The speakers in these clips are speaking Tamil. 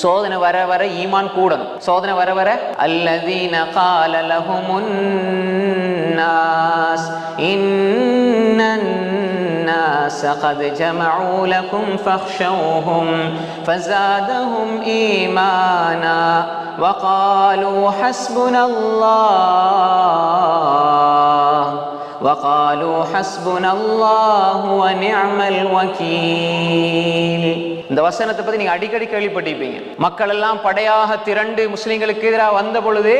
சோதனை வர வர ஈமான் கூடணும். சோதனை வர வர அல்லதீன கால லஹுமுன் நாஸ் இன்னன் நாஸ கத் ஜமஉ லகும் ஃபக்ஷௌஹும் ஃபஸாதஹும் ஈமானா வகாலு ஹஸ்புனல்லாஹு வ நிஅமல் வகீல். இந்த வசனத்தை பத்தி நீங்க அடிக்கடி கேள்விப்பட்டிருப்பீங்க. மக்கள் எல்லாம் படையாக திரண்டு முஸ்லிம்களுக்கு எதிராக வந்த பொழுது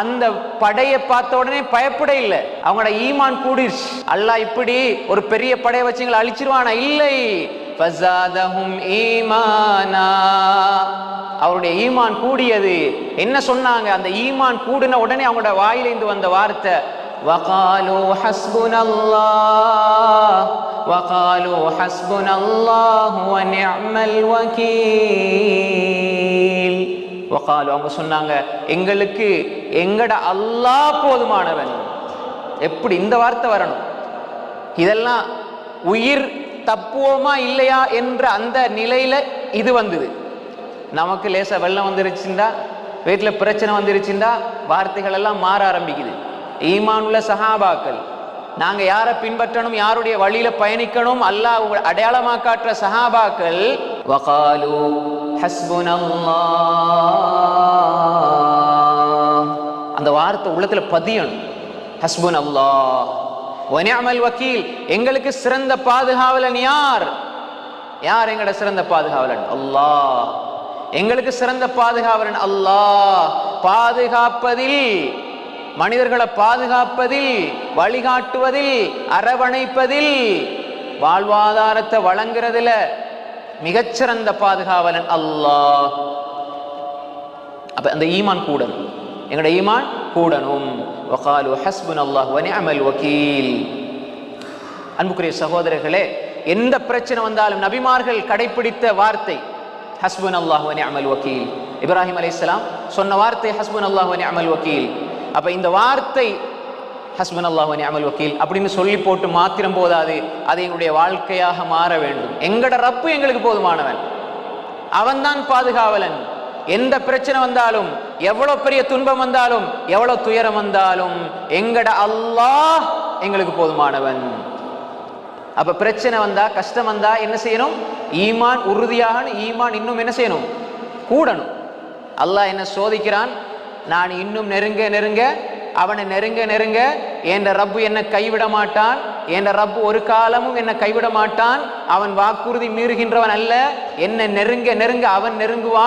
அந்த படையை பார்த்த உடனே பயப்பட இல்லை, அவங்களோட ஈமான் கூடிருச்சு. அல்லாஹ் இப்படி ஒரு பெரிய படையை வச்சுங்களை அழிச்சிருவானா? இல்லை. ஃபஸாதஹும் ஈமானா, அவருடைய ஈமான் கூடியது. என்ன சொன்னாங்க? அந்த ஈமான் கூடின உடனே அவங்களோட வாயிலிருந்து வந்த வார்த்தை وقالوا حسبنا الله ونعم الوكيل. وقالوا, அவங்க சொன்னாங்க, எங்களுக்கு எங்கட அல்லாஹ் போதுமானவன். எப்படி இந்த வார்த்தை வரணும்? இதெல்லாம் உயிர் தப்புவோமா இல்லையா என்ற அந்த நிலையில இது வந்தது. நமக்கு லேசா வெள்ளம் வந்துருச்சுண்டா, வீட்டுல பிரச்சனை வந்துருச்சுண்டா வார்த்தைகள் எல்லாம் மாற ஆரம்பிக்குது. ஈமானுள்ள சஹாபாக்கள், நாங்க யாரை பின்பற்றணும், யாருடைய வழியில பயணிக்கணும், அல்லாஹ் அடையாளமா காட்டுற சஹாபாக்கள், வகாலு ஹஸ்புனல்லாஹ், அந்த வார்த்தை உள்ளத்துல பதியணும். ஹஸ்புனல்லாஹ் வ நிஅமல் வகீல், எங்களுக்கு சிறந்த பாதுகாவலன் யார்? யார் எங்கட சிறந்த பாதுகாவலன்? அல்லாஹ். எங்களுக்கு சிறந்த பாதுகாவலன் அல்லாஹ். பாதுகாப்பதில், மனிதர்களை பாதுகாப்பதில், வழிகாட்டுவதில், அரவணைப்பதில், வாழ்வாதாரத்தை வழங்குறதுல மிகச்சிறந்த பாதுகாவலன் அல்லாஹ். அப்ப அந்த ஈமான் கூடணும், எங்களோட ஈமான் கூடணும். வகாலு ஹஸ்புனல்லாஹு வ நிஅமல் வகீல். அன்புக்குரிய சகோதரர்களே, எந்த பிரச்சனை வந்தாலும் நபிமார்கள் கடைபிடித்த வார்த்தை ஹஸ்புனல்லாஹு வ நிஅமல் வகீல். இப்ராஹிம் அலைஹிஸ்ஸலாம் சொன்ன வார்த்தை ஹஸ்புனல்லாஹு வ நிஅமல் வகீல். அப்ப இந்த வார்த்தை ஹஸ்புனல்லாஹு வ நிஅமல் வகீல் அப்படின்னு சொல்லி போட்டு மாத்திரம் போதாது, அது எங்களுடைய வாழ்க்கையாக மாற வேண்டும். எங்கட ரப்பு எங்களுக்கு போதுமானவன், அவன்தான் பாதுகாவலன். எந்த பிரச்சனை வந்தாலும், எவ்வளவு பெரிய துன்பம் வந்தாலும், எவ்வளவு துயரம் வந்தாலும், எங்கட அல்லாஹ் எங்களுக்கு போதுமானவன். அப்ப பிரச்சனை வந்தா, கஷ்டம் வந்தா என்ன செய்யணும்? ஈமான் உறுதியாக, ஈமான் இன்னும் என்ன செய்யணும்? கூடணும். அல்லாஹ் என்ன சோதிக்கிறான்? நான் இன்னும் நெருங்க நெருங்க, அவனை நெருங்க நெருங்க, என்ற ரப்பு என்னை கைவிட மாட்டான். என்ற ரப்பு ஒரு காலமும் என்னை கைவிட மாட்டான். அவன் வாக்குறுதி மீறுகின்றவன் அல்ல. என்னை நெருங்க நெருங்க அவன் நெருங்குவான்.